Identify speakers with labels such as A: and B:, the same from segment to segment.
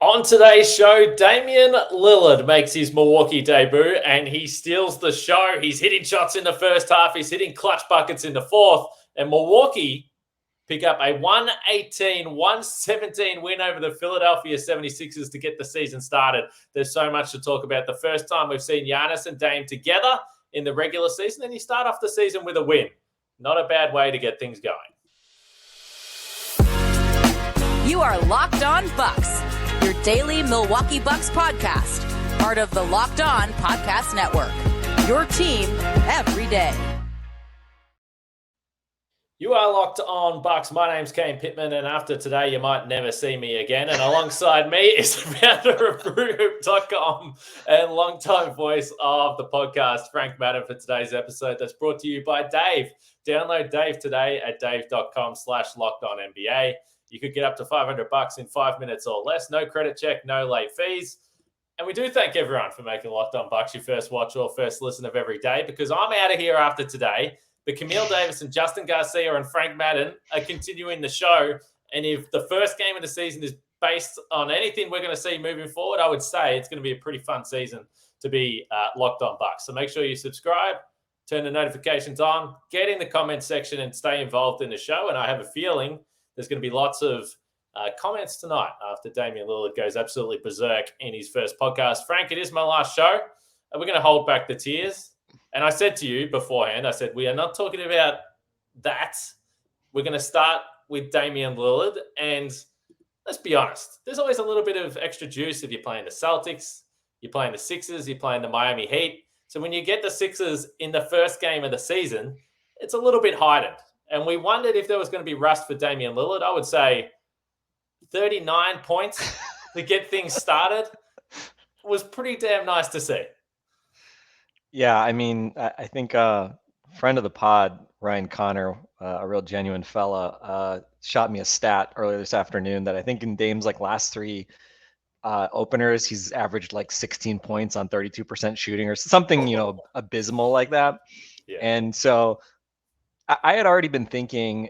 A: On today's show, Damian Lillard makes his Milwaukee debut and he steals the show. He's hitting shots in the first half. He's hitting clutch buckets in the fourth. And Milwaukee pick up a 118-117 win over the Philadelphia 76ers to get the season started. There's so much to talk about. The first time we've seen Giannis and Dame together in the regular season, and you start off the season with a win. Not a bad way to get things going.
B: You are Locked On Bucks, your daily Milwaukee Bucks podcast, part of the Locked On Podcast Network, your team every day.
A: You are Locked On Bucks. My name's Kane Pittman, and after today, you might never see me again. And alongside me is the founder of BrewHoop.com and longtime voice of the podcast, Frank Madden, for today's episode that's brought to you by Dave. Download Dave today at dave.com/LockedOnNBA. You could get up to $500 in 5 minutes or less. No credit check, no late fees. And we do thank everyone for making Locked On Bucks your first watch or first listen of every day, because I'm out of here after today. But Camille Davis and Justin Garcia and Frank Madden are continuing the show. And if the first game of the season is based on anything we're going to see moving forward, I would say it's going to be a pretty fun season to be Locked On Bucks. So make sure you subscribe, turn the notifications on, get in the comments section and stay involved in the show. And I have a feeling there's going to be lots of comments tonight after Damian Lillard goes absolutely berserk in his first podcast. Frank, it is my last show. We're going to hold back the tears. And I said to you beforehand, I said, we are not talking about that. We're going to start with Damian Lillard. And let's be honest, there's always a little bit of extra juice if you're playing the Celtics, you're playing the Sixers, you're playing the Miami Heat. So when you get the Sixers in the first game of the season, it's a little bit heightened. And we wondered if there was going to be rust for Damian Lillard. I would say 39 points to get things started was pretty damn nice to see.
C: Yeah, I mean, I think friend of the pod, Ryan Connor, a real genuine fella, shot me a stat earlier this afternoon that I think in Dame's last three openers, he's averaged 16 points on 32% shooting or something, abysmal like that. Yeah. And so I had already been thinking,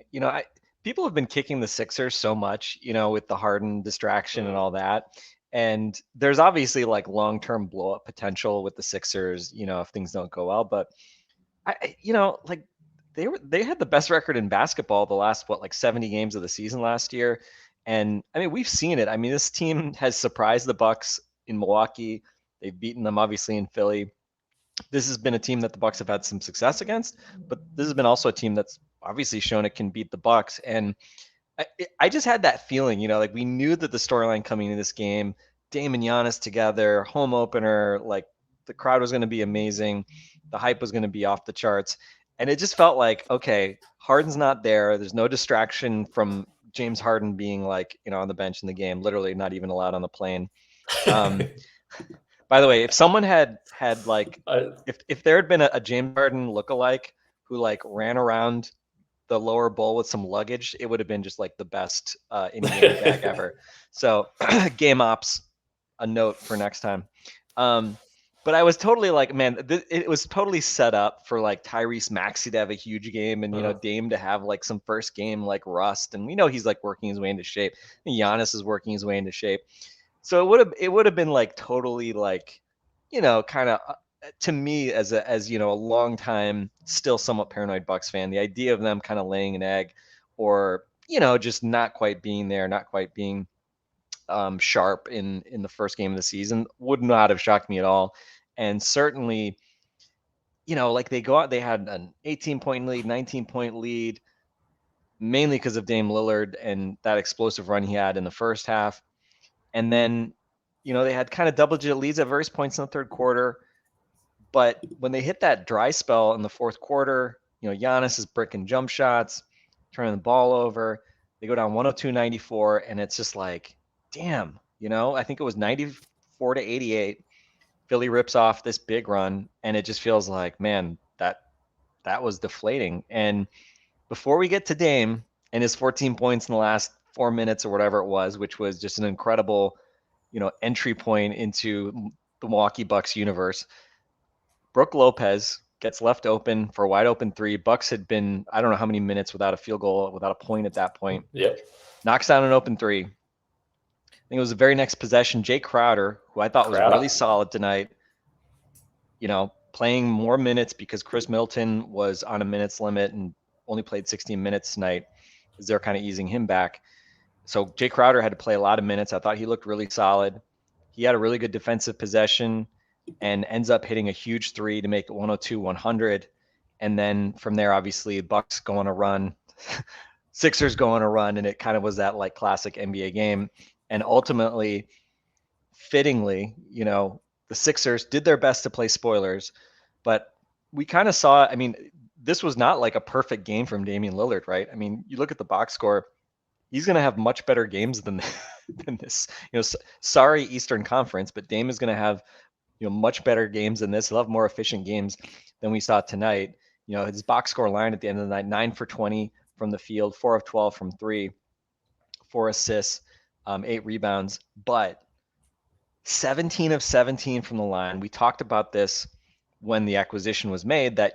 C: people have been kicking the Sixers so much, with the Harden distraction and all that. And there's obviously long-term blow-up potential with the Sixers, if things don't go well. But they had the best record in basketball the last 70 games of the season last year. And I mean, we've seen it. I mean, this team has surprised the Bucks in Milwaukee. They've beaten them obviously in Philly. This has been a team that the Bucks have had some success against, but this has been also a team that's obviously shown it can beat the Bucks. And I just had that feeling, we knew that the storyline coming into this game, Dame and Giannis together, home opener, the crowd was going to be amazing. The hype was going to be off the charts. And it just felt like, okay, Harden's not there. There's no distraction from James Harden being on the bench in the game, literally not even allowed on the plane. By the way, if someone had if there had been a James Harden lookalike who ran around the lower bowl with some luggage, it would have been just the best in-game gag ever. So game ops, a note for next time. But I was totally man, it was totally set up for Tyrese Maxey to have a huge game and, Dame to have some first game rust. And we know he's working his way into shape. And Giannis is working his way into shape. So it would have been totally kind of to me as a long time, still somewhat paranoid Bucks fan, the idea of them kind of laying an egg or, just not quite being there, not quite being sharp in the first game of the season would not have shocked me at all. And certainly, they go out, they had an 18-point lead, 19-point lead, mainly because of Dame Lillard and that explosive run he had in the first half. And then, they had kind of double-digit leads at various points in the third quarter. But when they hit that dry spell in the fourth quarter, Giannis is bricking jump shots, turning the ball over. They go down 102-94, and it's just damn, I think it was 94-88. Philly rips off this big run, and it just feels man, that was deflating. And before we get to Dame and his 14 points in the last 4 minutes or whatever it was, which was just an incredible, entry point into the Milwaukee Bucks universe, Brook Lopez gets left open for a wide open three. Bucks had been, I don't know how many minutes without a field goal, without a point at that point.
A: Yep.
C: Knocks down an open three. think it was the very next possession, Jay Crowder, who I thought was really solid tonight, playing more minutes because Chris Middleton was on a minutes limit and only played 16 minutes tonight, as they're kind of easing him back. So Jay Crowder had to play a lot of minutes. I thought he looked really solid. He had a really good defensive possession and ends up hitting a huge three to make it 102-100. And then from there, obviously, Bucks go on a run, Sixers go on a run, and it kind of was that like classic NBA game. And ultimately, fittingly, the Sixers did their best to play spoilers, but we kind of saw, this was not like a perfect game from Damian Lillard, right? You look at the box score, he's going to have much better games than this. Sorry, Eastern Conference, but Dame is going to have much better games than this. He'll have more efficient games than we saw tonight. His box score line at the end of the night, 9 for 20 from the field, 4 of 12 from 3, 4 assists, 8 rebounds, but 17 of 17 from the line. We talked about this when the acquisition was made, that,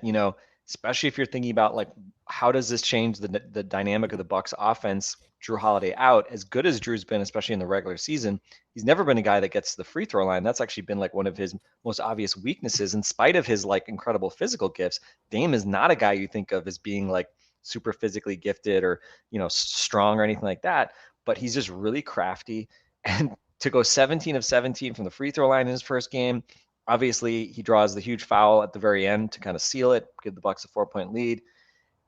C: especially if you're thinking about like, how does this change the dynamic of the Bucks offense? Drew Holiday out, as good as Drew's been, especially in the regular season, he's never been a guy that gets to the free throw line. That's actually been like one of his most obvious weaknesses. In spite of his like incredible physical gifts, Dame is not a guy you think of as being like super physically gifted or, strong or anything like that, but he's just really crafty. And to go 17 of 17 from the free throw line in his first game, obviously he draws the huge foul at the very end to kind of seal it, give the Bucks a 4-point lead.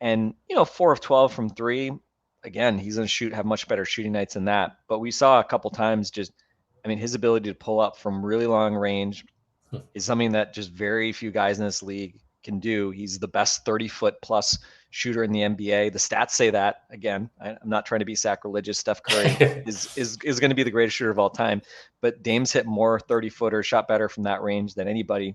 C: And, 4 of 12 from 3, again, he's going to have much better shooting nights than that. But we saw a couple times his ability to pull up from really long range is something that just very few guys in this league can do. He's the best 30-foot plus shooter in the NBA. The stats say that. Again, I'm not trying to be sacrilegious. Steph Curry is going to be the greatest shooter of all time. But Dame's hit more 30-footers, shot better from that range than anybody.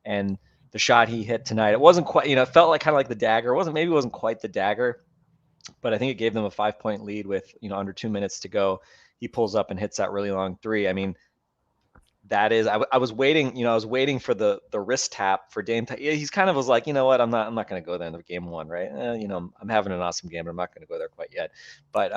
C: And the shot he hit tonight, it wasn't quite, it felt like kind of like the dagger. It wasn't quite the dagger, but I think it gave them a 5-point lead with, under 2 minutes to go. He pulls up and hits that really long three. That is, I was waiting, I was waiting for the wrist tap for Dame. He's kind of was like, what, I'm not going to go there in game one, right? I'm having an awesome game, but I'm not going to go there quite yet. But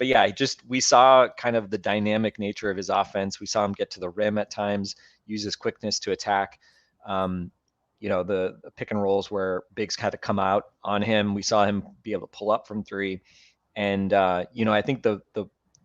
C: yeah, we saw kind of the dynamic nature of his offense. We saw him get to the rim at times, use his quickness to attack. The pick and rolls where bigs had to come out on him. We saw him be able to pull up from 3. And, I think the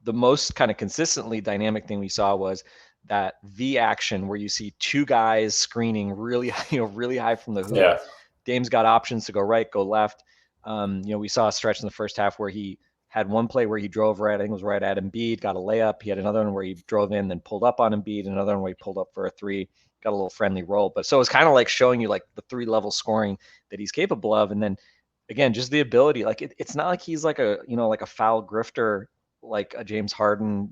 C: most kind of consistently dynamic thing we saw was that V action where you see 2 guys screening really, really high from the hoop.
A: Yeah.
C: Dame's got options to go right, go left. We saw a stretch in the first half where he had one play where he drove right, I think it was right at Embiid, got a layup. He had another one where he drove in, then pulled up on Embiid, another one where he pulled up for a 3, got a little friendly roll. But so it's kind of like showing you like the 3-level scoring that he's capable of. And then again, just the ability, like it's not like he's like a, like a foul grifter, like a James Harden,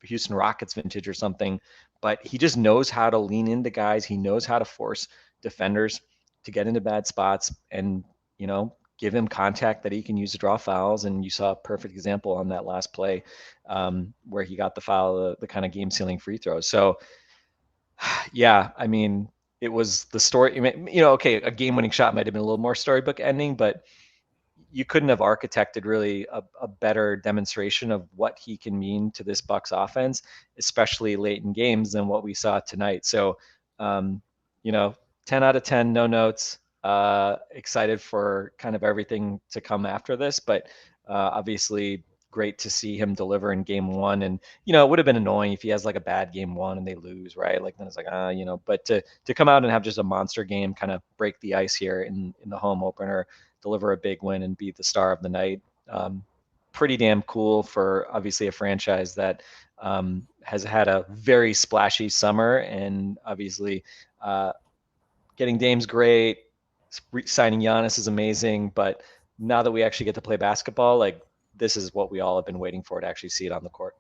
C: Houston Rockets vintage or something, but he just knows how to lean into guys. He knows how to force defenders to get into bad spots and, give him contact that he can use to draw fouls. And you saw a perfect example on that last play where he got the foul, the kind of game sealing free throws. So yeah, it was the story, okay, a game winning shot might've been a little more storybook ending, but you couldn't have architected really a better demonstration of what he can mean to this Bucks offense, especially late in games, than what we saw tonight. So, 10 out of 10, no notes, excited for kind of everything to come after this, but obviously great to see him deliver in game 1. And, it would have been annoying if he has like a bad game 1 and they lose, right? Like then it's like, but to come out and have just a monster game, kind of break the ice here in the home opener, deliver a big win and be the star of the night. Pretty damn cool for obviously a franchise that has had a very splashy summer, and obviously getting Dame's great, signing Giannis is amazing, but now that we actually get to play basketball, like this is what we all have been waiting for, to actually see it on the court.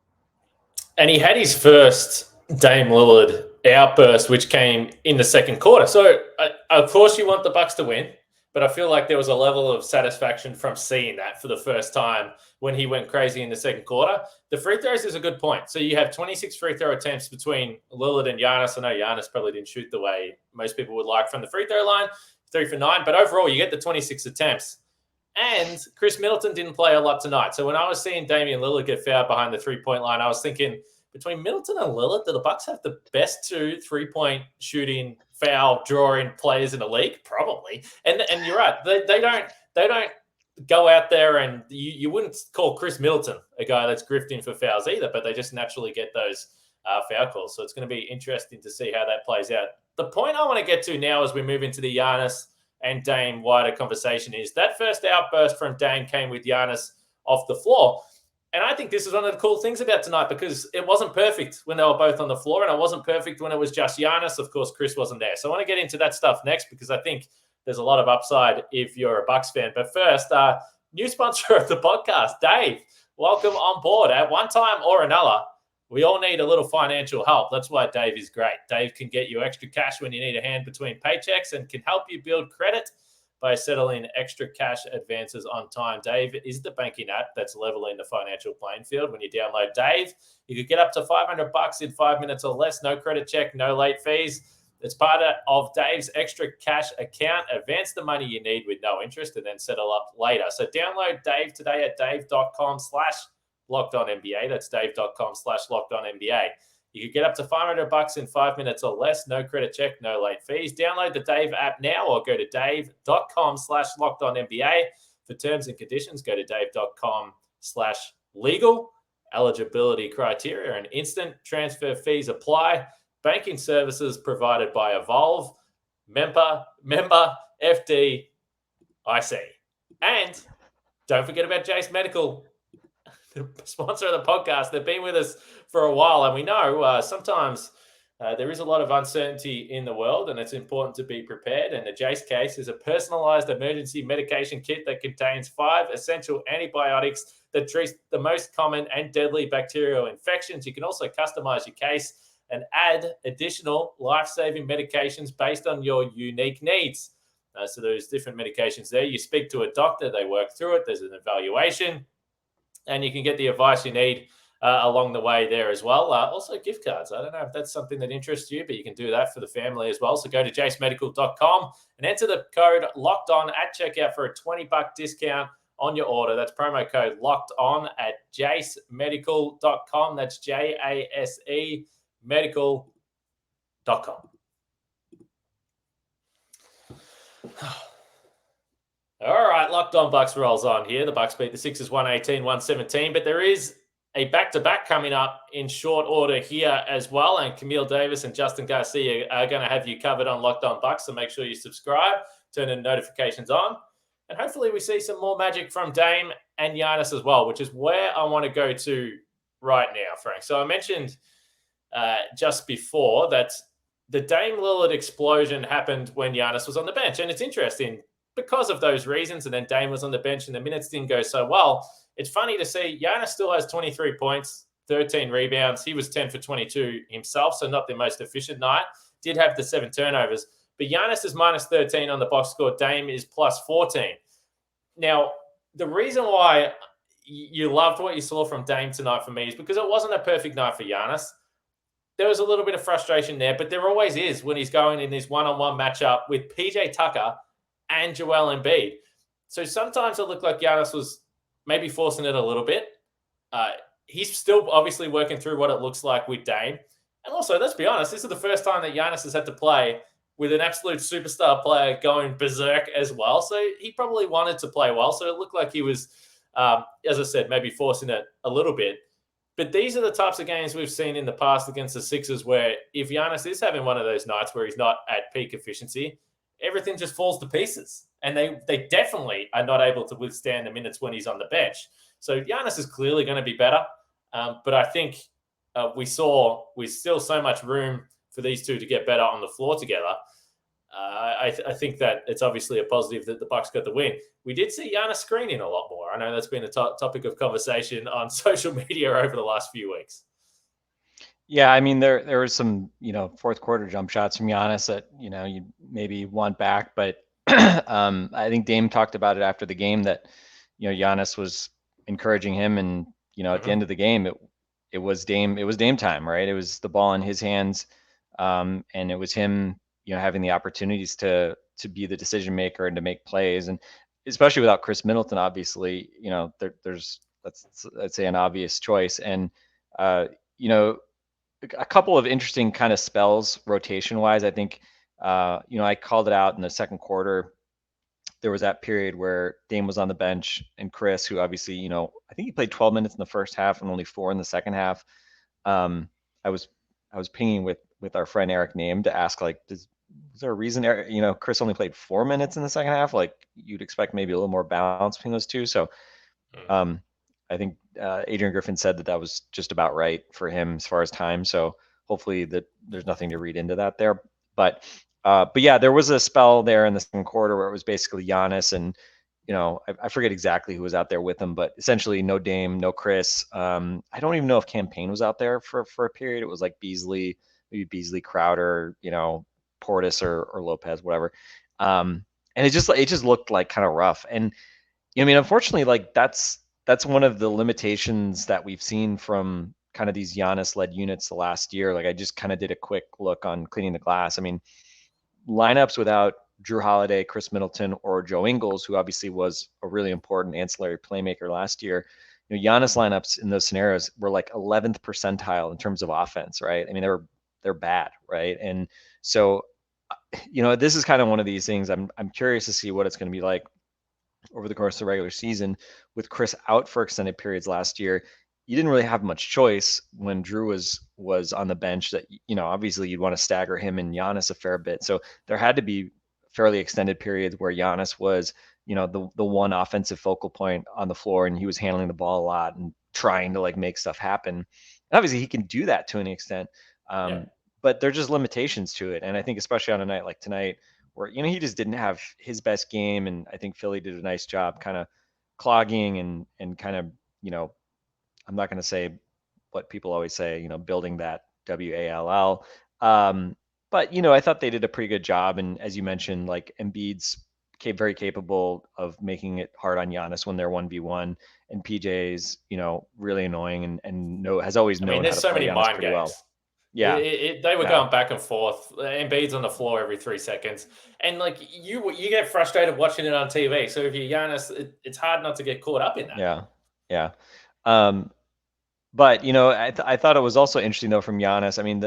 A: And he had his first Dame Lillard outburst, which came in the second quarter. So of course you want the Bucks to win, but I feel like there was a level of satisfaction from seeing that for the first time when he went crazy in the second quarter. The free throws is a good point. So you have 26 free throw attempts between Lillard and Giannis. I know Giannis probably didn't shoot the way most people would like from the free throw line, 3 for 9. But overall, you get the 26 attempts. And Chris Middleton didn't play a lot tonight. So when I was seeing Damian Lillard get fouled behind the 3-point line, I was thinking, between Middleton and Lillard, do the Bucks have the best 2 3-point shooting, foul drawing players in the league? Probably. And you're right. They don't go out there, and you wouldn't call Chris Middleton a guy that's grifting for fouls either, but they just naturally get those foul calls. So it's going to be interesting to see how that plays out. The point I want to get to now as we move into the Giannis and Dame wider conversation is that first outburst from Dame came with Giannis off the floor. And I think this is one of the cool things about tonight, because it wasn't perfect when they were both on the floor, and it wasn't perfect when it was just Giannis. Of course, Chris wasn't there. So I want to get into that stuff next, because I think there's a lot of upside if you're a Bucks fan. But first, new sponsor of the podcast, Dave. Welcome on board. At one time or another, we all need a little financial help. That's why Dave is great. Dave can get you extra cash when you need a hand between paychecks and can help you build credit by settling extra cash advances on time. Dave is the banking app that's leveling the financial playing field. When you download Dave, you could get up to $500 in 5 minutes or less. No credit check, no late fees. It's part of Dave's extra cash account. Advance the money you need with no interest and then settle up later. So download Dave today at dave.com/LockedOnNBA. That's dave.com/LockedOnNBA. You could get up to $500 in 5 minutes or less. No credit check, no late fees. Download the Dave app now or go to dave.com/LockedOnNBA. For terms and conditions, go to dave.com/legal. Eligibility criteria and instant transfer fees apply. Banking services provided by Evolve. Member FDIC. And don't forget about Jace Medical, the sponsor of the podcast. They've been with us for a while, and we know sometimes there is a lot of uncertainty in the world, and it's important to be prepared. And the Jace case is a personalized emergency medication kit that contains 5 essential antibiotics that treat the most common and deadly bacterial infections. You can also customize your case and add additional life-saving medications based on your unique needs. So there's different medications there. You speak to a doctor, they work through it, there's an evaluation, and you can get the advice you need along the way there as well. Also gift cards. I don't know if that's something that interests you, but you can do that for the family as well. So go to jacemedical.com and enter the code LOCKEDON at checkout for a $20 discount on your order. That's promo code LOCKEDON at jacemedical.com. That's JASE medical.com. All right, Locked On Bucks rolls on here. The Bucks beat the Sixers 118-117, but there is a back-to-back coming up in short order here as well, and Camille Davis and Justin Garcia are going to have you covered on Locked On Bucks, so make sure you subscribe, turn the notifications on, and hopefully we see some more magic from Dame and Giannis as well, which is where I want to go to right now, Frank. So I mentioned just before that the Dame Lillard explosion happened when Giannis was on the bench. And it's interesting because of those reasons. And then Dame was on the bench and the minutes didn't go so well. It's funny to see Giannis still has 23 points, 13 rebounds. He was 10 for 22 himself, so not the most efficient night. Did have the 7 turnovers. But Giannis is minus 13 on the box score. Dame is plus 14. Now, the reason why you loved what you saw from Dame tonight for me is because it wasn't a perfect night for Giannis. There was a little bit of frustration there, but there always is when he's going in this one-on-one matchup with PJ Tucker and Joel Embiid. So sometimes it looked like Giannis was maybe forcing it a little bit. He's still obviously working through what it looks like with Dame. And also, let's be honest, this is the first time that Giannis has had to play with an absolute superstar player going berserk as well. So he probably wanted to play well. So it looked like he was, as I said, maybe forcing it a little bit. But these are the types of games we've seen in the past against the Sixers where if Giannis is having one of those nights where he's not at peak efficiency, everything just falls to pieces. And they definitely are not able to withstand the minutes when he's on the bench. So Giannis is clearly going to be better. But I think we still so much room for these two to get better on the floor together. I think that it's obviously a positive that the Bucks got the win. We did see Giannis screening a lot more. I know that's been a topic of conversation on social media over the last few weeks.
C: Yeah, I mean, there was some, fourth quarter jump shots from Giannis that, you maybe want back. But I think Dame talked about it after the game that, Giannis was encouraging him. And, at the end of the game, it was Dame time, right? It was the ball in his hands. And it was him, having the opportunities to be the decision maker and to make plays. And especially without Chris Middleton, obviously, there's, let's say, an obvious choice. And, a couple of interesting kind of spells rotation wise. I think, I called it out in the second quarter. There was that period where Dame was on the bench and Chris, who obviously, I think he played 12 minutes in the first half and only 4 in the second half. I was pinging with our friend Eric Name to ask, like, is there a reason, Chris only played 4 minutes in the second half? Like, you'd expect maybe a little more balance between those two. So, I think Adrian Griffin said that was just about right for him as far as time. So hopefully that there's nothing to read into that there. But yeah, there was a spell there in the second quarter where it was basically Giannis and, I forget exactly who was out there with him, but essentially no Dame, no Chris. I don't even know if Campaign was out there for a period. It was like maybe Beasley, Crowder, Portis or Lopez, whatever. And it just looked like kind of rough. And unfortunately, like that's one of the limitations that we've seen from kind of these Giannis-led units the last year. Like I just kind of did a quick look on Cleaning the Glass. I mean, lineups without Drew Holiday, Chris Middleton, or Joe Ingles, who obviously was a really important ancillary playmaker last year. Giannis lineups in those scenarios were like 11th percentile in terms of offense, right? I mean, they're bad, right? And so, this is kind of one of these things. I'm curious to see what it's going to be like over the course of the regular season with Chris out for extended periods last year. You didn't really have much choice when Drew was on the bench that, obviously you'd want to stagger him and Giannis a fair bit. So there had to be fairly extended periods where Giannis was, the one offensive focal point on the floor and he was handling the ball a lot and trying to like make stuff happen. And obviously he can do that to an extent. But there's just limitations to it. And I think especially on a night like tonight, where he just didn't have his best game, and I think Philly did a nice job kind of clogging and kind of I'm not going to say what people always say, building that WALL. But I thought they did a pretty good job, and as you mentioned, like Embiid's very capable of making it hard on Giannis when they're 1v1, and PJ's really annoying and has always known
A: there's
C: how to
A: so
C: play
A: many
C: Giannis
A: mind
C: pretty
A: games.
C: well. Yeah,
A: they were going back and forth. Embiid's on the floor every 3 seconds, and like you get frustrated watching it on TV. So if you're Giannis, it's hard not to get caught up in that.
C: Yeah. But I thought it was also interesting though from Giannis. I mean,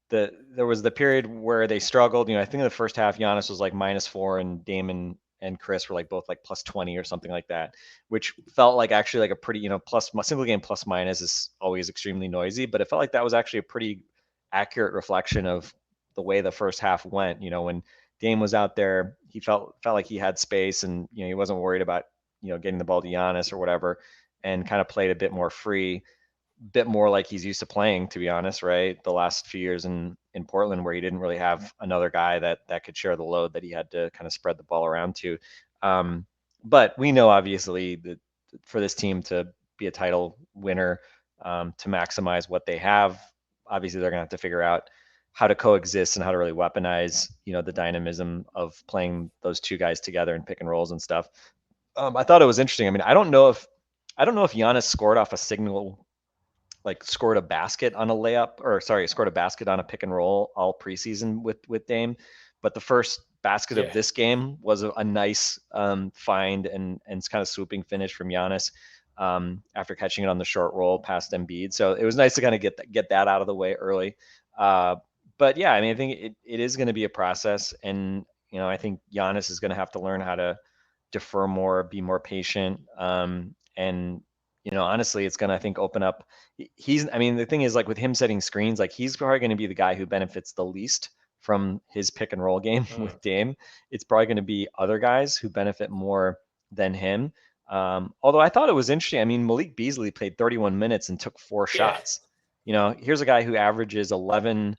C: there was the period where they struggled. I think in the first half Giannis was like -4, and Damon and Chris were like both like +20 or something like that, which felt like actually like a pretty single game plus minus is always extremely noisy, but it felt like that was actually a pretty accurate reflection of the way the first half went. When Dame was out there, he felt like he had space, and he wasn't worried about getting the ball to Giannis or whatever, and kind of played a bit more free, bit more like he's used to playing, to be honest, right? The last few years in Portland, where he didn't really have another guy that could share the load that he had to kind of spread the ball around to. But we know obviously that for this team to be a title winner, to maximize what they have, obviously they're going to have to figure out how to coexist and how to really weaponize, the dynamism of playing those two guys together in pick and rolls and stuff. I thought it was interesting. I mean, I don't know if Giannis scored off a signal, like scored a basket on a layup, scored a basket on a pick and roll all preseason with Dame. But the first basket of this game was a nice find and kind of swooping finish from Giannis after catching it on the short roll past Embiid. So it was nice to kind of get that out of the way early. But yeah, I mean, I think it is going to be a process, and I think Giannis is going to have to learn how to defer more, be more patient, and honestly, it's going to, I think, open up. The thing is, like with him setting screens, like he's probably going to be the guy who benefits the least from his pick and roll game with Dame. It's probably going to be other guys who benefit more than him. Although I thought it was interesting. I mean, Malik Beasley played 31 minutes and took 4 shots. Here's a guy who averages 11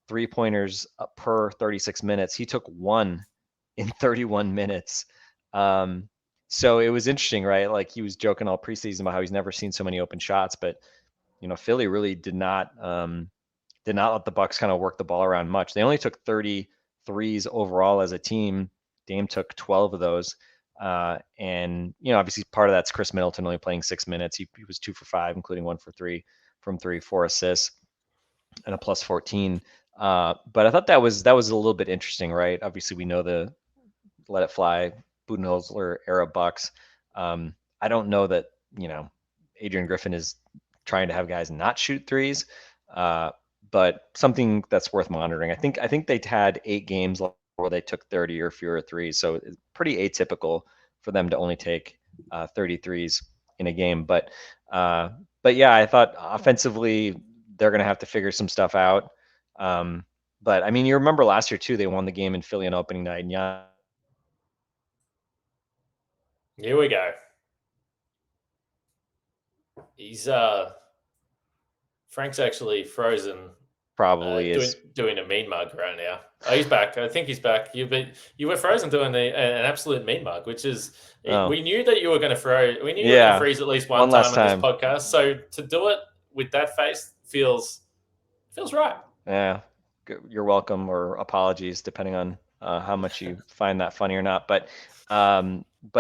C: 3-pointers per 36 minutes. He took 1 in 31 minutes. So it was interesting, right? Like he was joking all preseason about how he's never seen so many open shots, but Philly really did not let the Bucks kind of work the ball around much. They only took 33s overall as a team. Dame took 12 of those. And obviously part of that's Chris Middleton only playing 6 minutes. He was 2 for 5, including 1 for 3 from 3, 4 assists and a +14. But I thought that was a little bit interesting, right? Obviously we know the let it fly Budenholzer era Bucks. I don't know that, Adrian Griffin is trying to have guys not shoot threes. But something that's worth monitoring. I think they'd had 8 games where they took 30 or fewer threes, so it's pretty atypical for them to only take 30 threes in a game. But yeah, I thought offensively they're going to have to figure some stuff out. But I mean, you remember last year too, they won the game in Philly on opening night. And yeah,
A: here we go. He's Frank's actually frozen.
C: Probably is
A: doing a mean mug right now. Oh, he's back. I think he's back. You were frozen doing an absolute mean mug, which is we knew that you were going to freeze. We knew you were going to freeze at least one time on this podcast. So to do it with that face feels right.
C: Yeah, you're welcome, or apologies, depending on how much you find that funny or not. But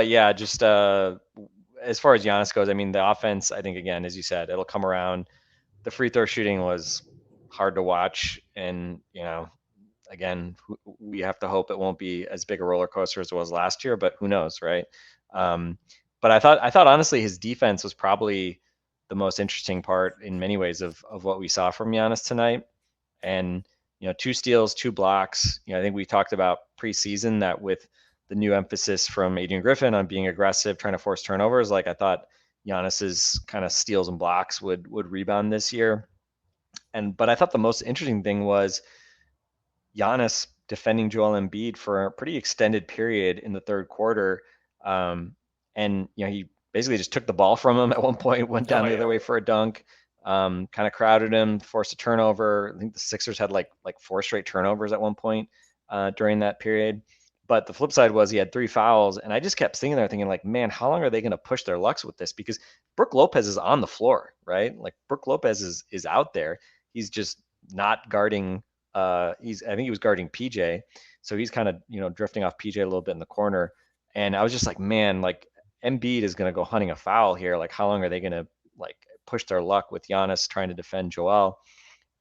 C: yeah, just as far as Giannis goes, I mean, the offense, I think, again, as you said, it'll come around. The free throw shooting was hard to watch, and again, we have to hope it won't be as big a roller coaster as it was last year, but who knows, right? But I thought honestly his defense was probably the most interesting part in many ways of what we saw from Giannis tonight. And 2 steals, 2 blocks. I think we talked about preseason that with the new emphasis from Adrian Griffin on being aggressive, trying to force turnovers, like I thought Giannis's kind of steals and blocks would rebound this year. But I thought the most interesting thing was Giannis defending Joel Embiid for a pretty extended period in the third quarter. And he basically just took the ball from him at one point, went down the other way for a dunk, kind of crowded him, forced a turnover. I think the Sixers had like 4 straight turnovers at one point during that period. But the flip side was he had 3 fouls, and I just kept sitting there thinking, like, man, how long are they going to push their lucks with this? Because Brook Lopez is on the floor, right? Like Brook Lopez is out there. He's just not guarding. I think he was guarding PJ, so he's kind of drifting off PJ a little bit in the corner. And I was just like, man, like Embiid is going to go hunting a foul here. Like, how long are they going to like push their luck with Giannis trying to defend Joel?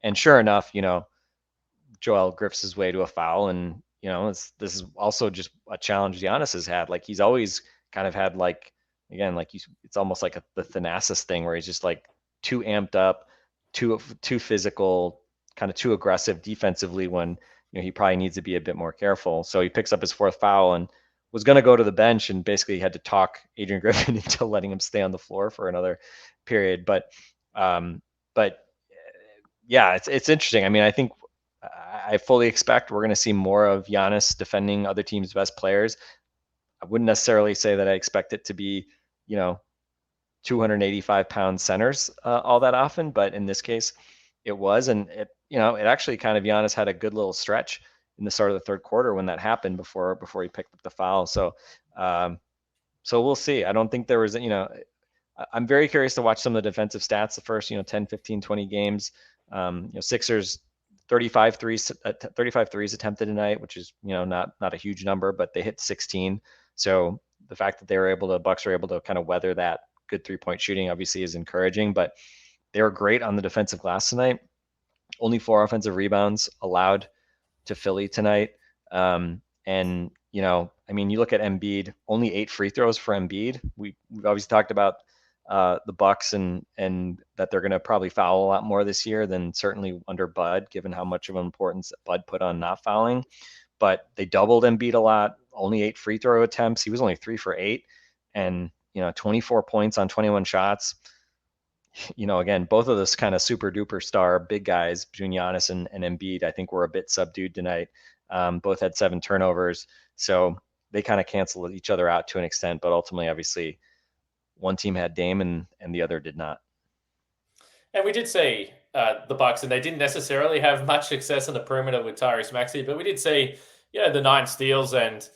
C: And sure enough, Joel grifts his way to a foul, and this is also just a challenge Giannis has had. Like he's always kind of had it's almost like the Thanasis thing where he's just like too amped up, too physical, kind of too aggressive defensively when he probably needs to be a bit more careful. So he picks up his 4th foul and was going to go to the bench, and basically had to talk Adrian Griffin into letting him stay on the floor for another period. But yeah, it's interesting. I mean, I think I fully expect we're going to see more of Giannis defending other teams' best players. I wouldn't necessarily say that I expect it to be, 285-pound centers all that often, but in this case, it was. And it actually kind of Giannis had a good little stretch in the start of the third quarter when that happened before he picked up the foul. So we'll see. I don't think there was, I'm very curious to watch some of the defensive stats the first, 10, 15, 20 games. Sixers 35 threes attempted tonight, which is, not a huge number, but they hit 16. So the fact that Bucks were able to kind of weather that good 3-point shooting obviously is encouraging, but they were great on the defensive glass tonight. Only 4 offensive rebounds allowed to Philly tonight. And, I mean, you look at Embiid, only 8 free throws for Embiid. We've obviously talked about the Bucks and that they're going to probably foul a lot more this year than certainly under Bud, given how much of an importance Bud put on not fouling. But they doubled Embiid a lot, only 8 free throw attempts. He was only 3 for 8, and 24 points on 21 shots. Again, both of those kind of super duper star big guys between Giannis and Embiid, I think were a bit subdued tonight. Both had 7 turnovers, so they kind of canceled each other out to an extent. But ultimately, obviously, one team had Dame and the other did not.
A: And we did see the Bucks, and they didn't necessarily have much success on the perimeter with Tyrese Maxey, but we did see, the 9 steals, and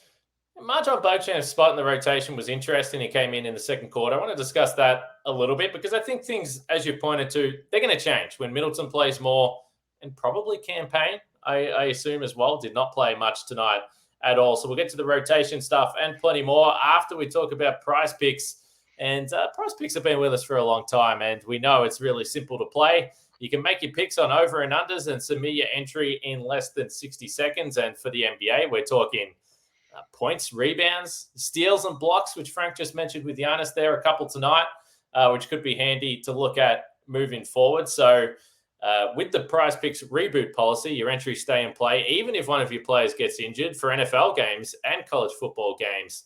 A: MarJon Beauchamp's spot in the rotation was interesting. He came in the second quarter. I want to discuss that a little bit because I think things, as you pointed to, they're going to change when Middleton plays more, and probably Campaign, I assume as well, did not play much tonight at all. So we'll get to the rotation stuff and plenty more after we talk about Prize Picks. And Prize Picks have been with us for a long time, and we know it's really simple to play. You can make your picks on over and unders and submit your entry in less than 60 seconds. And for the NBA, we're talking points, rebounds, steals, and blocks, which Frank just mentioned with Giannis there, a couple tonight, which could be handy to look at moving forward. So With the Prize Picks reboot policy, your entries stay in play even if one of your players gets injured for NFL games and college football games.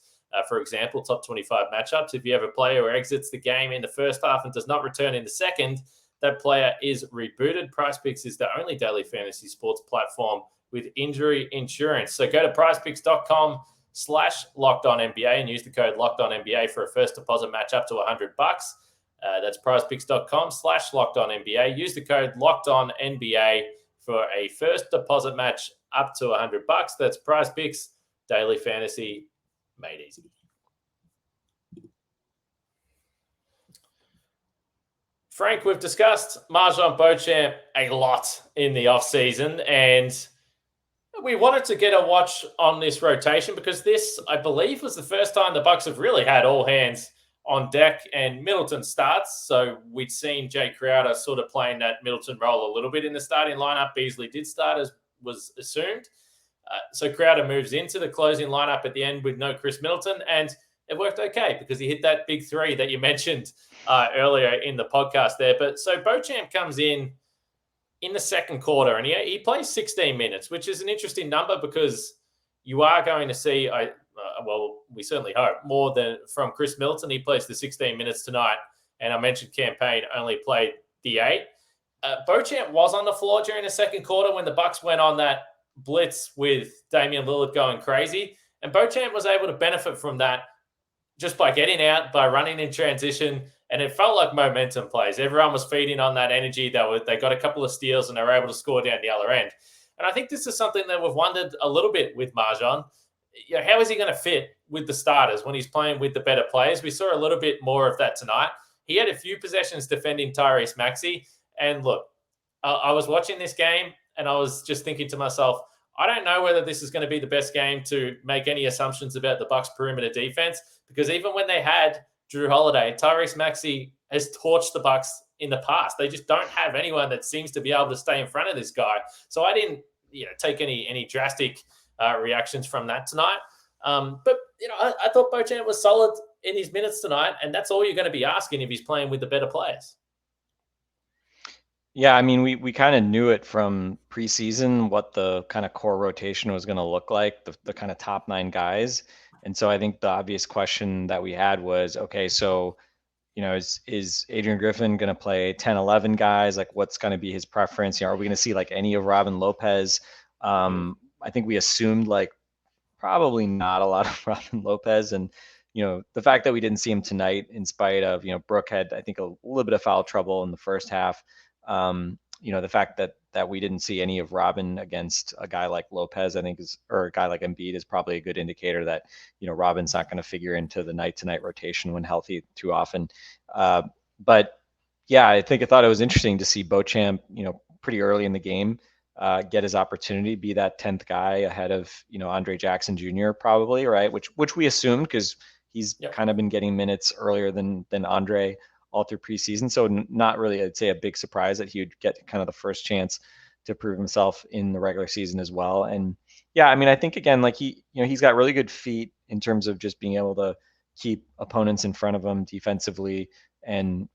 A: For example, top 25 matchups. If you have a player who exits the game in the first half and does not return in the second, that player is rebooted. Prize Picks is the only daily fantasy sports platform with injury insurance. So go to prizepicks.com/LockedOnNBA and use the code LockedOnNBA for a first deposit match up to $100. That's prizepicks.com/LockedOnNBA. Use the code LockedOnNBA for a first deposit match up to $100. That's Prize Picks, daily fantasy made easy. Frank, we've discussed MarJon Beauchamp a lot in the offseason, and we wanted to get a watch on this rotation because this, I believe, was the first time the Bucks have really had all hands on deck and Middleton starts. So we'd seen Jay Crowder sort of playing that Middleton role a little bit in the starting lineup. Beasley did start as was assumed. So Crowder moves into the closing lineup at the end with no Chris Middleton, and it worked okay because he hit that big three that you mentioned earlier in the podcast there. But so Beauchamp comes in the second quarter, and he plays 16 minutes, which is an interesting number because you are going to see, well, we certainly hope, more than from Chris Middleton. He plays the 16 minutes tonight, and I mentioned Campaign only played the 8. Beauchamp was on the floor during the second quarter when the Bucks went on that blitz with Damian Lillard going crazy, and Beauchamp was able to benefit from that just by getting out, by running in transition, and it felt like momentum plays. Everyone was feeding on that energy. They got a couple of steals, and they were able to score down the other end. And I think this is something that we've wondered a little bit with MarJon. How is he going to fit with the starters when he's playing with the better players? We saw a little bit more of that tonight. He had a few possessions defending Tyrese Maxey, and look, I was watching this game, and I was just thinking to myself, I don't know whether this is going to be the best game to make any assumptions about the Bucks' perimeter defense, because even when they had Drew Holiday, Tyrese Maxey has torched the Bucks in the past. They just don't have anyone that seems to be able to stay in front of this guy. So I didn't take any drastic reactions from that tonight. But I thought Beauchamp was solid in his minutes tonight, and that's all you're going to be asking if he's playing with the better players.
C: Yeah, I mean, we kind of knew it from preseason what the kind of core rotation was going to look like, the kind of top 9 guys. And so I think the obvious question that we had was, okay, so, is Adrian Griffin going to play 10, 11 guys? Like, what's going to be his preference? Are we going to see like any of Robin Lopez? I think we assumed like probably not a lot of Robin Lopez. And, the fact that we didn't see him tonight in spite of, Brooke had, I think, a little bit of foul trouble in the first half. The fact that we didn't see any of Robin against a guy like Lopez, I think or a guy like Embiid is probably a good indicator that, Robin's not going to figure into the night-to-night rotation when healthy too often. But yeah, I thought it was interesting to see Beauchamp, pretty early in the game, get his opportunity, be that 10th guy ahead of, Andre Jackson Jr. probably, right? Which we assumed because he's kind of been getting minutes earlier than Andre all through preseason. So not really, I'd say, a big surprise that he would get kind of the first chance to prove himself in the regular season as well. And yeah, I mean, I think again, like he's got really good feet in terms of just being able to keep opponents in front of him defensively, and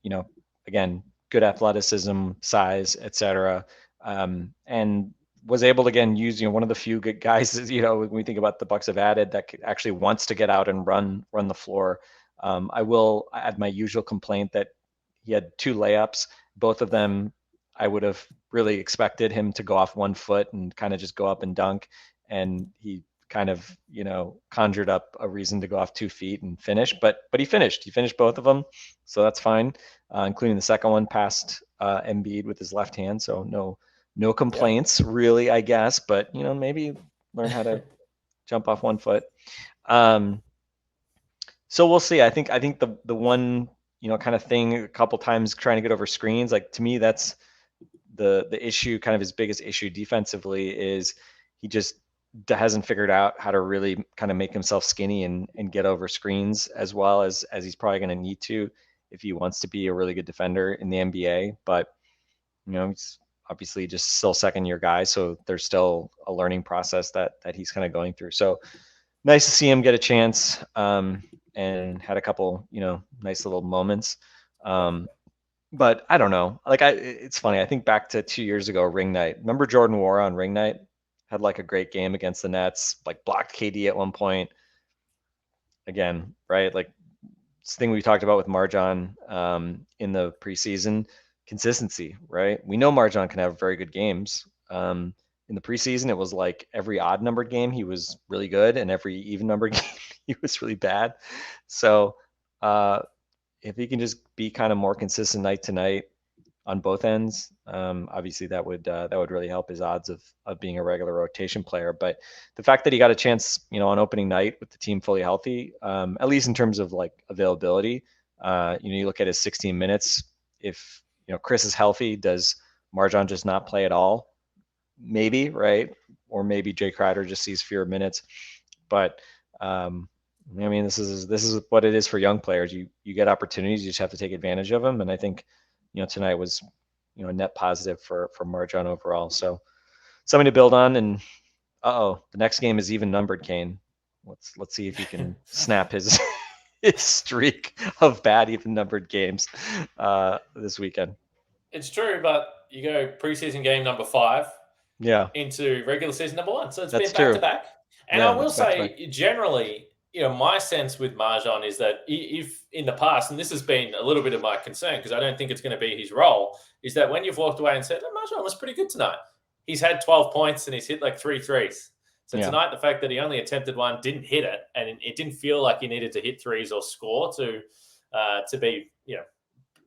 C: again, good athleticism, size, etc. And was able to again use one of the few good guys when we think about the Bucks have added that actually wants to get out and run the floor. I will add my usual complaint that he had 2 layups. Both of them, I would have really expected him to go off 1 foot and kind of just go up and dunk. And he kind of, conjured up a reason to go off 2 feet and finish. But he finished. He finished both of them. So that's fine, including the second one past Embiid with his left hand. So no complaints really, I guess. But, maybe learn how to jump off 1 foot. So we'll see. I think the one, kind of thing a couple times trying to get over screens, like to me, that's the issue, kind of his biggest issue defensively is he just hasn't figured out how to really kind of make himself skinny and get over screens as well as he's probably going to need to if he wants to be a really good defender in the NBA. But, he's obviously just still second-year guy, so there's still a learning process that he's kind of going through. So nice to see him get a chance. And had a couple, nice little moments. But I don't know. It's funny. I think back to 2 years ago, ring night. Remember Jordan Wara on ring night? Had like a great game against the Nets, like blocked KD at one point. Again, right? Like this thing we talked about with MarJon in the preseason, consistency, right? We know MarJon can have very good games. In the preseason, it was like every odd numbered game he was really good, and every even numbered game he was really bad. So if he can just be kind of more consistent night to night on both ends, obviously that would really help his odds of being a regular rotation player. But the fact that he got a chance, on opening night with the team fully healthy, at least in terms of like availability, you look at his 16 minutes. If Chris is healthy, does MarJon just not play at all? Maybe, right? Or maybe Jay Crowder just sees fewer minutes. But this is what it is for young players. You get opportunities, you just have to take advantage of them. And I think tonight was a net positive for MarJon overall. So something to build on. And the next game is even numbered, Kane. Let's see if he can snap his his streak of bad even numbered games this weekend.
A: It's true, but you go preseason game number 5 into regular season number 1. So it's been back to back. And I will say, generally, my sense with MarJon is that if in the past, and this has been a little bit of my concern because I don't think it's going to be his role, is that when you've walked away and said, MarJon was pretty good tonight, he's had 12 points and he's hit like 3 threes. So tonight, the fact that he only attempted one, didn't hit it, and it didn't feel like he needed to hit threes or score to be,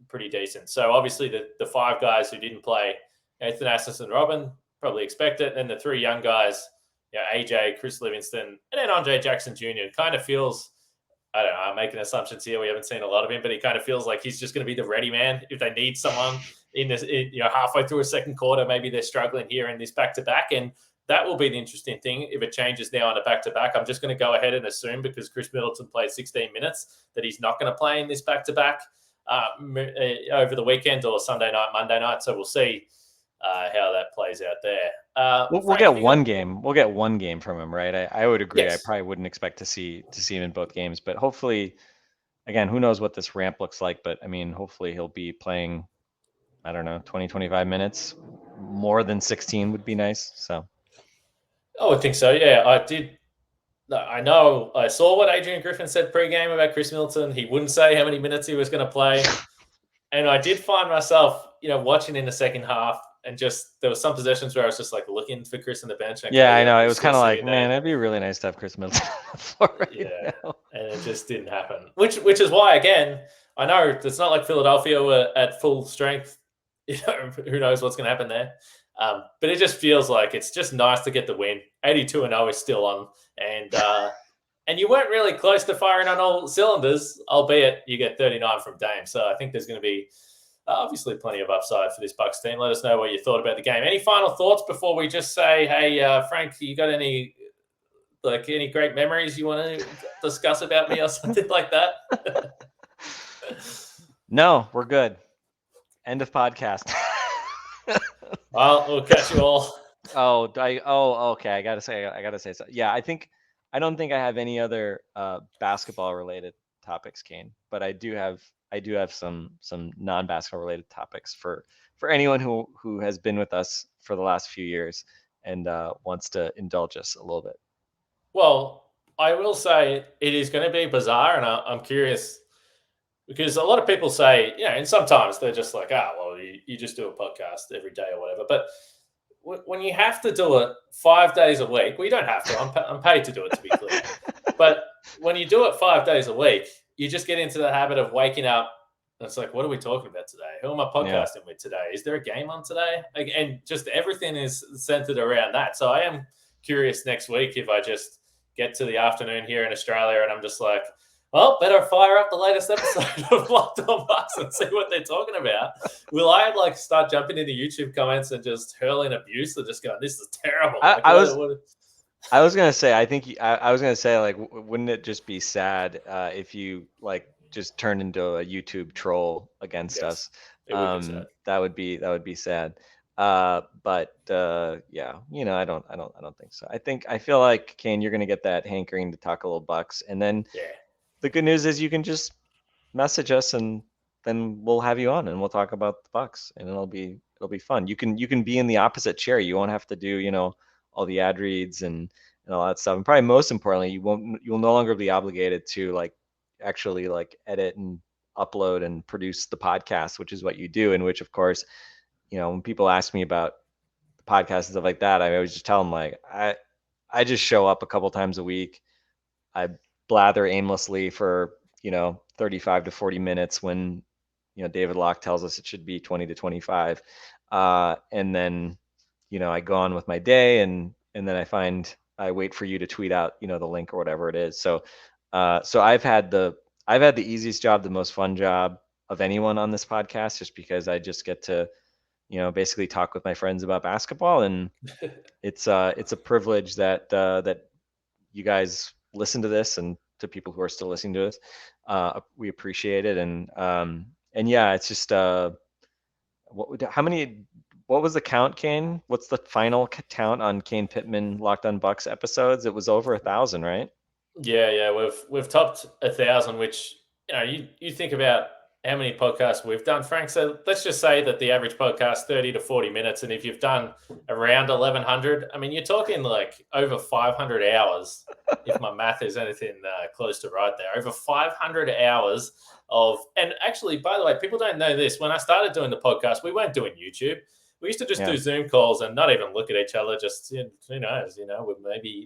A: pretty decent. So obviously the 5 guys who didn't play, Nathan Assis and Robin, probably expect it. And the 3 young guys, AJ, Chris Livingston, and then Andre Jackson Jr. kind of feels, I don't know, I'm making assumptions here. We haven't seen a lot of him, but he kind of feels like he's just going to be the ready man if they need someone in this, halfway through a second quarter. Maybe they're struggling here in this back-to-back, and that will be the interesting thing. If it changes now on a back-to-back, I'm just going to go ahead and assume, because Chris Middleton played 16 minutes, that he's not going to play in this back-to-back over the weekend or Sunday night, Monday night. So we'll see how that plays out there.
C: We'll get one game. We'll get one game from him, right? I would agree. Yes. I probably wouldn't expect to see him in both games, but hopefully, again, who knows what this ramp looks like? But I mean, hopefully he'll be playing, I don't know, 20, 25 minutes. More than 16 would be nice. So
A: I would think so. Yeah, I did. I know I saw what Adrian Griffin said pre-game about Chris Middleton. He wouldn't say how many minutes he was going to play. And I did find myself, watching in the second half, and just there was some possessions where I was just like looking for Chris on the bench. And
C: I know. It was kind of like, man, it'd be really nice to have Chris Middleton on the floor now.
A: And it just didn't happen. Which is why, again, I know it's not like Philadelphia were at full strength. Who knows what's going to happen there. But it just feels like it's just nice to get the win. 82-0 is still on. And you weren't really close to firing on all cylinders, albeit you get 39 from Dame. So I think there's going to be obviously plenty of upside for this Bucks team. Let us know what you thought about the game. Any final thoughts before we just say, hey, Frank, you got any great memories you want to discuss about me or something like that?
C: No, we're good. End of podcast.
A: Well, we'll catch you all.
C: Okay. I gotta say so. Yeah, I don't think I have any other basketball related topics, Kane, but I do have some non-basketball related topics for anyone who has been with us for the last few years and wants to indulge us a little bit.
A: Well, I will say it is going to be bizarre, and I'm curious because a lot of people say, and sometimes they're just like, you just do a podcast every day or whatever. But when you have to do it 5 days a week, well, you don't have to. I'm paid to do it, to be clear. But when you do it 5 days a week, you just get into the habit of waking up. And it's like, what are we talking about today? Who am I podcasting with today? Is there a game on today? And just everything is centered around that. So I am curious next week if I just get to the afternoon here in Australia and I'm just like, well, better fire up the latest episode of Locked On Bucks and see what they're talking about. Will I start jumping into YouTube comments and just hurling abuse and just going, this is terrible?
C: I was gonna say, I was gonna say, wouldn't it just be sad if you just turned into a YouTube troll against us? That would be sad. But I don't think so. I feel like, Kane, you're gonna get that hankering to talk a little Bucks, and then the good news is you can just message us and we'll have you on and we'll talk about the Bucks, and it'll be fun. You can be in the opposite chair. You won't have to do, all the ad reads and all that stuff. And probably most importantly, you'll no longer be obligated to like actually like edit and upload and produce the podcast, which is what you do. And which, of course, when people ask me about the podcast and stuff like that, I always just tell them like I just show up a couple times a week. I blather aimlessly for 35 to 40 minutes when David Locke tells us it should be 20 to 25, and then I go on with my day, and then I wait for you to tweet out the link or whatever it is. So I've had the easiest job, the most fun job of anyone on this podcast, just because I just get to basically talk with my friends about basketball, and it's a privilege that you guys listen to this, and to people who are still listening to this, we appreciate it. And yeah, it's just what was the count, Kane? What's the final count on Kane Pittman Locked on Bucks episodes? It was over 1,000, right?
A: Yeah, we've topped 1,000, which you think about how many podcasts we've done, Frank. So let's just say that the average podcast 30 to 40 minutes, and if you've done around 1,100, I mean, you're talking like over 500 hours. If my math is anything close to right there, over 500 hours of. And actually, by the way, people don't know this. When I started doing the podcast, we weren't doing YouTube. We used to just do Zoom calls and not even look at each other. Just, who knows,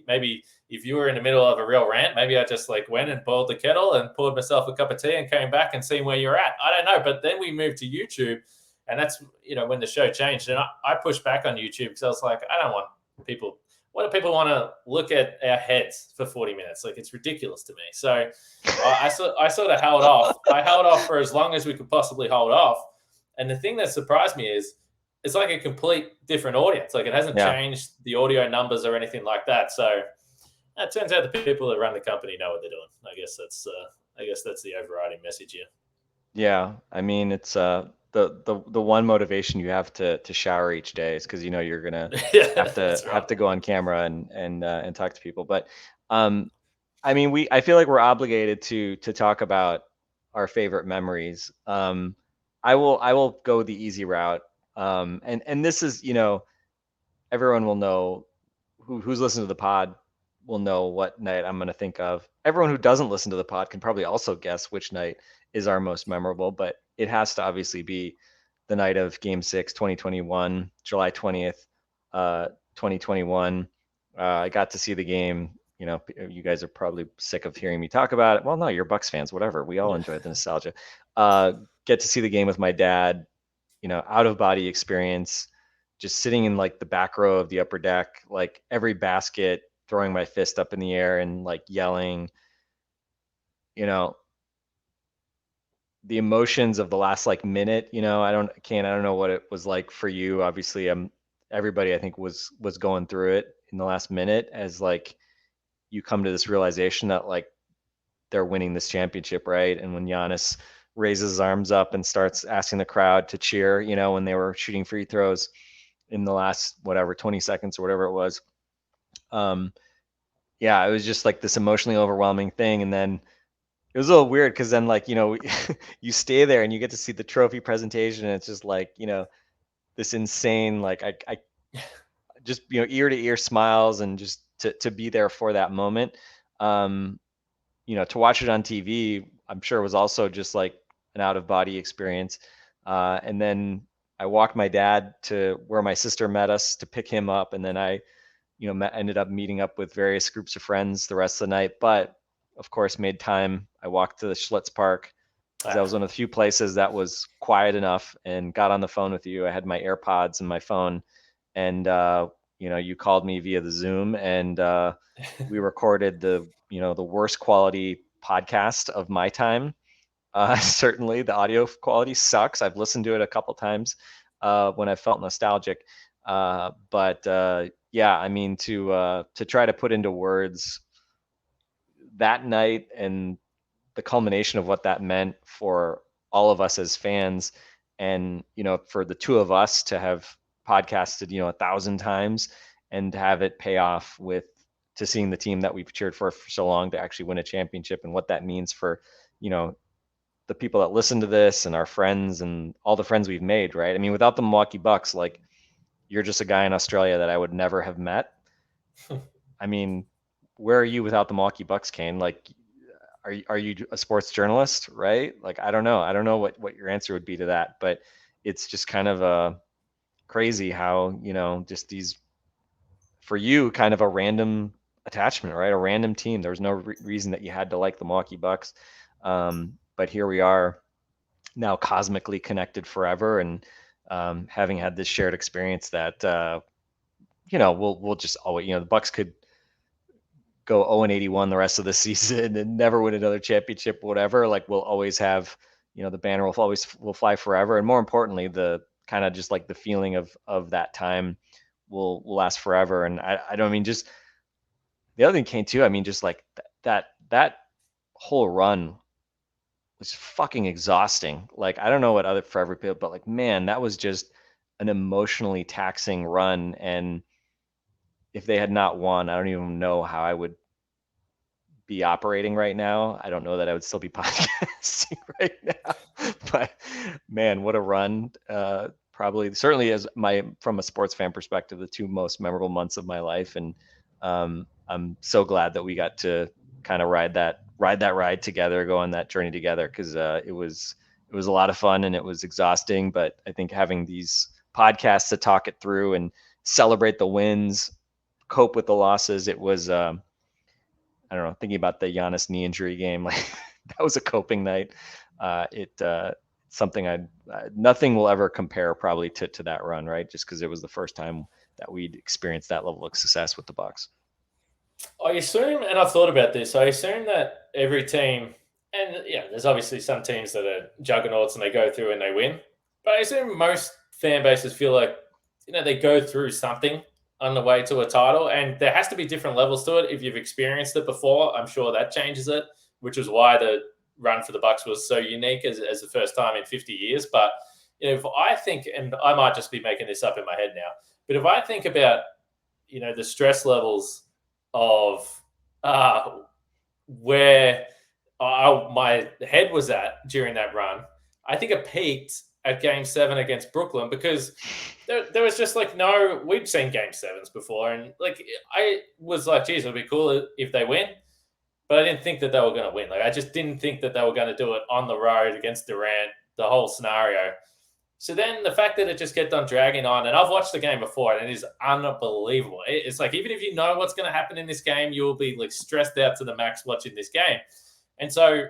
A: maybe if you were in the middle of a real rant, maybe I just like went and boiled the kettle and poured myself a cup of tea and came back and seen where you're at. I don't know. But then we moved to YouTube, and that's, when the show changed. And I pushed back on YouTube because I was like, I don't want people. What do people want to look at our heads for 40 minutes? Like, it's ridiculous to me. So I sort of held off. I held off for as long as we could possibly hold off. And the thing that surprised me is, it's like a complete different audience. Like, it hasn't changed the audio numbers or anything like that. So it turns out the people that run the company know what they're doing. I guess that's the overriding message here.
C: Yeah, I mean, it's the one motivation you have to shower each day is because you're gonna have to go on camera and talk to people. But I mean, I feel like we're obligated to talk about our favorite memories. I will go the easy route. And this is, everyone will know who's listened to the pod will know what night I'm going to think of. Everyone who doesn't listen to the pod can probably also guess which night is our most memorable, but it has to obviously be the night of Game 6, 2021, July 20th, 2021. I got to see the game. You guys are probably sick of hearing me talk about it. Well, no, you're Bucks fans, whatever. We all enjoy the nostalgia. Get to see the game with my dad. Out of body experience, just sitting in like the back row of the upper deck, like every basket, throwing my fist up in the air and like yelling. The emotions of the last like minute. I don't know what it was like for you. Obviously, everybody I think was going through it in the last minute, as like you come to this realization that like they're winning this championship, right? And when Giannis raises his arms up and starts asking the crowd to cheer, when they were shooting free throws in the last 20 seconds or whatever it was. It was just like this emotionally overwhelming thing. And then it was a little weird because then like, you stay there and you get to see the trophy presentation, and it's just like, this insane, like I just, ear to ear smiles, and just to be there for that moment. To watch it on TV, I'm sure it was also just like an out of body experience. And then I walked my dad to where my sister met us to pick him up. And then I, ended up meeting up with various groups of friends the rest of the night. But of course, made time. I walked to the Schlitz Park. That was one of the few places that was quiet enough, and got on the phone with you. I had my AirPods and my phone, and you called me via the Zoom, and we recorded the worst quality podcast of my time. Certainly the audio quality sucks. I've listened to it a couple times when I felt nostalgic. But I mean, to try to put into words that night and the culmination of what that meant for all of us as fans, and for the two of us to have podcasted 1,000 times and to have it pay off to seeing the team that we've cheered for so long to actually win a championship, and what that means for the people that listen to this and our friends and all the friends we've made, right? I mean, without the Milwaukee Bucks, like, you're just a guy in Australia that I would never have met. I mean, where are you without the Milwaukee Bucks, Kane? Like, are you a sports journalist, right? Like, I don't know what your answer would be to that, but it's just kind of crazy how, just these, for you, kind of a random attachment, right? A random team. There was no reason that you had to like the Milwaukee Bucks. But here we are now, cosmically connected forever, and having had this shared experience that we'll just always, the Bucks could go 0-81 the rest of the season and never win another championship, whatever. Like, we'll always have, the banner will fly forever, and more importantly, the kind of just like the feeling of that time will last forever. And I don't mean, just the other thing came too. I mean, just like that whole run was fucking exhausting. Like, I don't know what other for every people, but like, man, that was just an emotionally taxing run. And if they had not won, I don't even know how I would be operating right now. I don't know that I would still be podcasting right now. But man, what a run. Probably, certainly, as from a sports fan perspective, the two most memorable months of my life. And I'm so glad that we got to kind of ride that ride together, go on that journey together, because it was a lot of fun and it was exhausting. But I think having these podcasts to talk it through and celebrate the wins, cope with the losses, it was I don't know, thinking about the Giannis knee injury game, like that was a coping night. Something nothing will ever compare probably to that run, right? Just because it was the first time that we'd experienced that level of success with the Bucks.
A: I assume, and I've thought about this, I assume that every team, and yeah, there's obviously some teams that are juggernauts and they go through and they win, but I assume most fan bases feel like, they go through something on the way to a title, and there has to be different levels to it. If you've experienced it before, I'm sure that changes it, which is why the run for the Bucks was so unique as the first time in 50 years. But if I think, and I might just be making this up in my head now, but if I think about the stress levels of where my head was at during that run, I think it peaked at Game 7 against Brooklyn, because there was just like we'd seen Game 7s before, and like I was like, geez, it'd be cool if they win, but I didn't think that they were going to win. Like, I just didn't think that they were going to do it on the road against Durant, the whole scenario. So then the fact that it just kept on dragging on, and I've watched the game before, and it is unbelievable. It's like, even if you know what's going to happen in this game, you will be like stressed out to the max watching this game. And so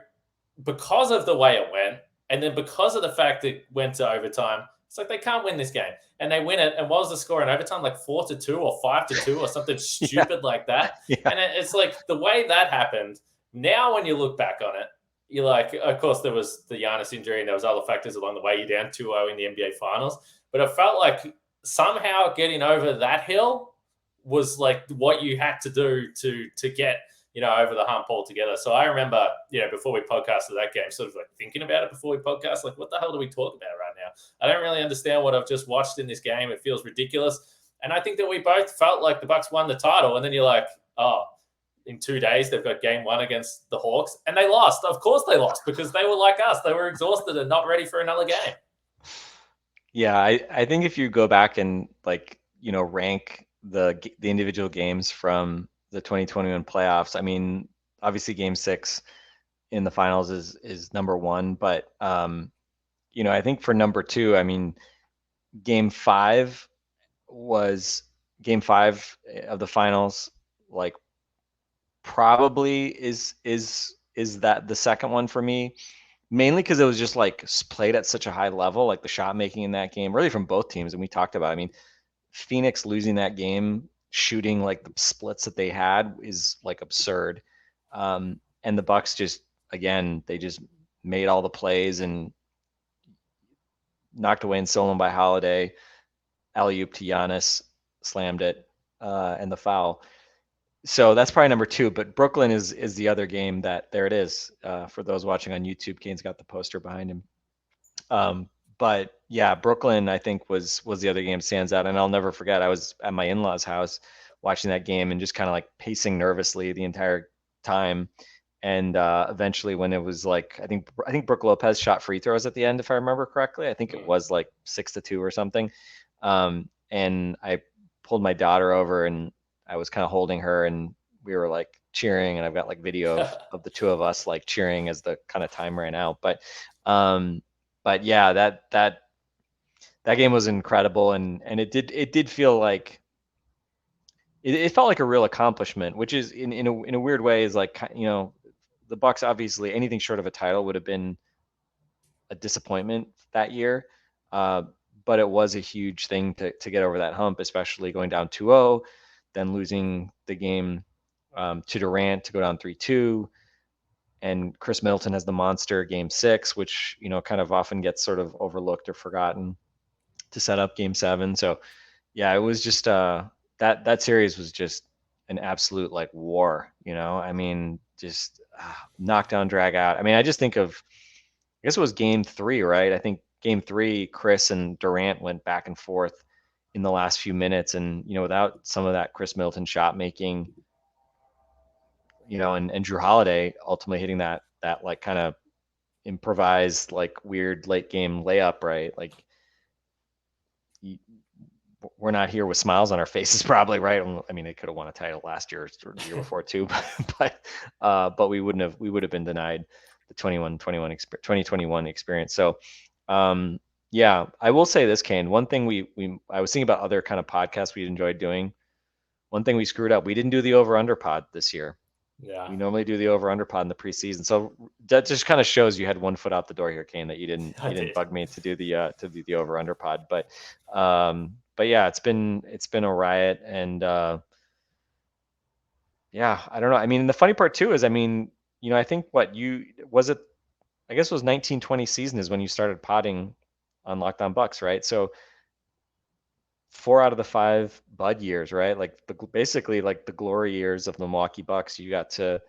A: because of the way it went, and then because of the fact that it went to overtime, it's like they can't win this game. And they win it. And what was the score in overtime? Like 4-2 or 5-2 or something stupid like that. Yeah. And it's like the way that happened. Now, when you look back on it, you're like, of course, there was the Giannis injury and there was other factors along the way. You're down 2-0 in the NBA Finals. But it felt like somehow getting over that hill was like what you had to do to get over the hump altogether. So I remember, before we podcasted that game, sort of like thinking about it before we podcast, like, what the hell do we talk about right now? I don't really understand what I've just watched in this game. It feels ridiculous. And I think that we both felt like the Bucks won the title. And then you're like, oh, in 2 days, they've got Game 1 against the Hawks. And they lost. Of course they lost, because they were like us. They were exhausted and not ready for another game.
C: Yeah, I think if you go back and rank the individual games from the 2021 playoffs, I mean, obviously Game 6 in the finals is number one, but I think for number 2, I mean, Game 5 of the finals, like, probably is that the second one for me, mainly because it was just like played at such a high level, like the shot making in that game, really from both teams. And we talked about, I mean, Phoenix losing that game, shooting like the splits that they had is like absurd. And the Bucks just made all the plays and knocked away and stolen by Holiday, alley-oop to Giannis, slammed it, and the foul. So that's probably number 2, but Brooklyn is the other game that, there it is. For those watching on YouTube, Kane's got the poster behind him. But yeah, Brooklyn, I think was the other game that stands out. And I'll never forget, I was at my in-laws' house watching that game and just kind of like pacing nervously the entire time. And eventually, when it was like, I think Brooke Lopez shot free throws at the end, if I remember correctly. I think it was like 6-2 or something. And I pulled my daughter over, and I was kind of holding her, and we were like cheering. And I've got like video of the two of us like cheering as the kind of time ran out. But yeah, that game was incredible, and it did feel like it felt like a real accomplishment, which is in a weird way is like, you know, the Bucks, obviously anything short of a title would have been a disappointment that year. But it was a huge thing to get over that hump, especially going down 2-0, then losing the game to Durant to go down 3-2. And Chris Middleton has the monster game 6, which, you know, kind of often gets sort of overlooked or forgotten to set up game 7. So yeah, it was just that series was just an absolute like war, you know. I mean, just knockdown, drag out. I mean, I just think of, I guess it was game 3, right? I think game 3, Chris and Durant went back and forth in the last few minutes, and you know, without some of that Chris Middleton shot making, you know, and Drew Holiday ultimately hitting that like kind of improvised like weird late game layup, right? Like, we're not here with smiles on our faces, probably, right? I mean, they could have won a title last year or the year before too, but we would have been denied the 2021 experience. So, yeah, I will say this, Kane. One thing I was thinking about other kind of podcasts we enjoyed doing. One thing we screwed up. We didn't do the over/under pod this year.
A: Yeah.
C: We normally do the over/under pod in the preseason. So that just kind of shows you had one foot out the door here, Kane, that you didn't bug me to do the over/under pod. But yeah, it's been a riot, and yeah, I don't know. I mean, the funny part too is, I mean, you know, I think I guess it was 1920 season is when you started podding on Locked On Bucks, right? So 4 out of the 5 Bud years, right? Like basically like the glory years of the Milwaukee Bucks, you got to.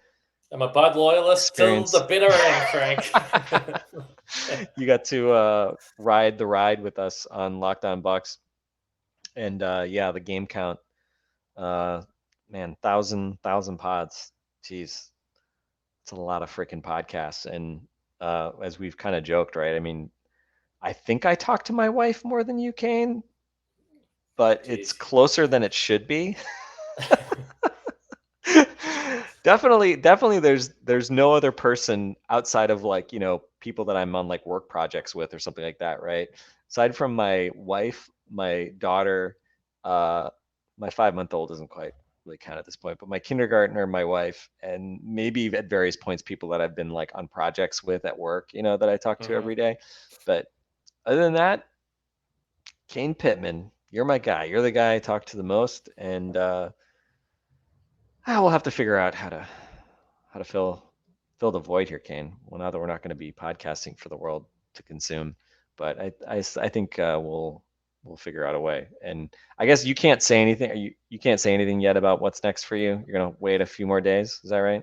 A: I'm a Bud loyalist till the bitter end, Frank.
C: You got to ride the ride with us on Locked On Bucks, and yeah, the game count, man, 1,000 pods. Jeez, it's a lot of freaking podcasts. And as we've kind of joked, right? I mean, I think I talk to my wife more than you, Kane, but it's closer than it should be. Definitely there's no other person outside of like, you know, people that I'm on like work projects with or something like that, right? Aside from my wife, my daughter, my 5-month-old isn't quite really count at this point, but my kindergartner, my wife, and maybe at various points people that I've been like on projects with at work, you know, that I talk to every day. But other than that, Kane Pittman, you're my guy. You're the guy I talk to the most, and we'll have to figure out how to fill the void here, Kane. Well, now that we're not going to be podcasting for the world to consume, but I think we'll figure out a way. And I guess you can't say anything. You can't say anything yet about what's next for you. You're going to wait a few more days. Is that right?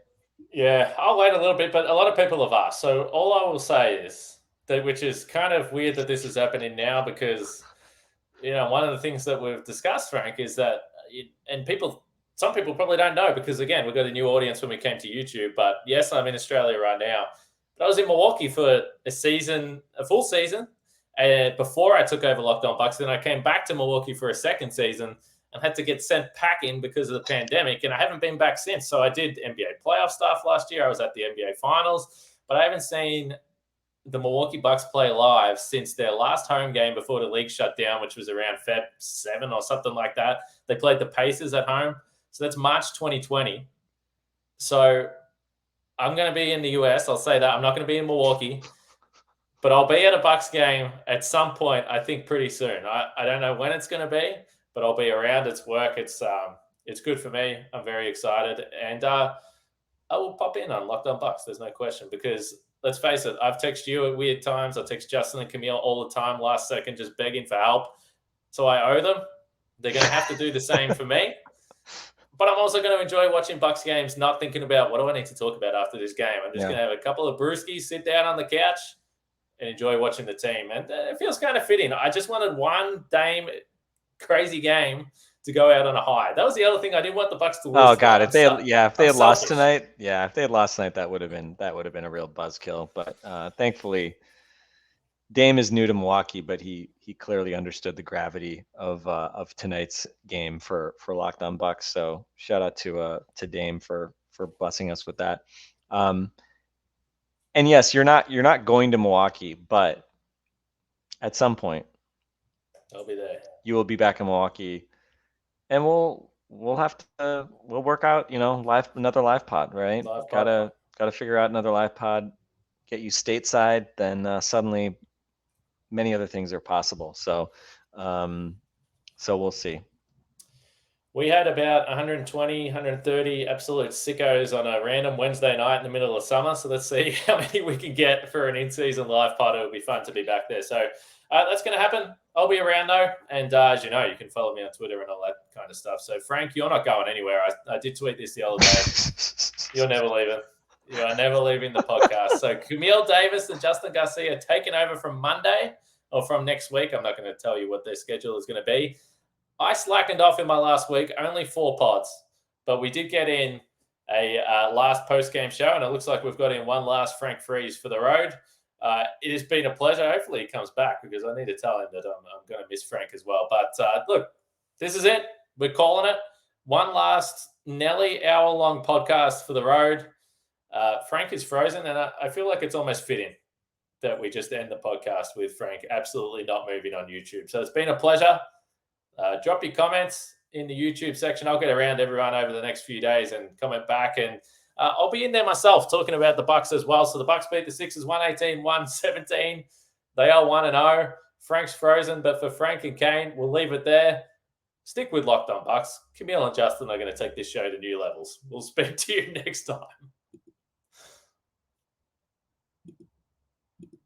A: Yeah, I'll wait a little bit, but a lot of people have asked. So all I will say is that, which is kind of weird that this is happening now, because, you know, one of the things that we've discussed, Frank, is that, some people probably don't know, because again, we've got a new audience when we came to YouTube. But yes, I'm in Australia right now, but I was in Milwaukee for a full season, before I took over Locked On Bucks. Then I came back to Milwaukee for a second season and had to get sent packing because of the pandemic, and I haven't been back since. So I did NBA playoff stuff last year. I was at the NBA Finals, but I haven't seen the Milwaukee Bucks play live since their last home game before the league shut down, which was around Feb 7 or something like that. They played the Pacers at home. So that's March 2020. So I'm going to be in the US. I'll say that. I'm not going to be in Milwaukee, but I'll be at a Bucks game at some point, I think pretty soon. I don't know when it's going to be, but I'll be around. It's work. It's good for me. I'm very excited. And I will pop in on Locked On Bucks. There's no question, because let's face it, I've texted you at weird times. I text Justin and Camille all the time last second, just begging for help. So I owe them. They're going to have to do the same for me. But I'm also going to enjoy watching Bucks games, not thinking about what do I need to talk about after this game. I'm just going to have a couple of brewskis, sit down on the couch, and enjoy watching the team. And it feels kind of fitting. I just wanted one Dame crazy game to go out on a high. That was the other thing. I didn't want the Bucks to lose.
C: Oh God, if they had lost
A: selfish.
C: tonight, that would have been a real buzzkill. But thankfully, Dame is new to Milwaukee, but he clearly understood the gravity of tonight's game for Locked On Bucks. So shout out to Dame for blessing us with that. And yes, you're not going to Milwaukee, but at some point
A: I'll be there.
C: You will be back in Milwaukee, and we'll work out, another live pod, right? Gotta figure out another live pod, get you stateside, then suddenly many other things are possible. So we'll see.
A: We had about 120, 130 absolute sickos on a random Wednesday night in the middle of summer. So let's see how many we can get for an in-season live pod. It would be fun to be back there. So that's going to happen. I'll be around though. And as you know, you can follow me on Twitter and all that kind of stuff. So Frank, you're not going anywhere. I did tweet this the other day. You're never leaving. You are never leaving the podcast. So Camille Davis and Justin Garcia taking over from Monday or from next week. I'm not going to tell you what their schedule is going to be. I slackened off in my last week, only 4 pods, but we did get in a last post-game show, and it looks like we've got in one last Frank Freeze for the road. It has been a pleasure. Hopefully he comes back because I need to tell him that I'm going to miss Frank as well. But look, this is it. We're calling it. One last nearly hour-long podcast for the road. Frank is frozen, and I feel like it's almost fitting that we just end the podcast with Frank absolutely not moving on YouTube. So it's been a pleasure. Drop your comments in the YouTube section. I'll get around everyone over the next few days and comment back. And I'll be in there myself talking about the Bucks as well. So the Bucks beat the Sixers 118-117. They are 1-0. Frank's frozen, but for Frank and Kane, we'll leave it there. Stick with Locked On Bucks. Camille and Justin are going to take this show to new levels. We'll speak to you next time.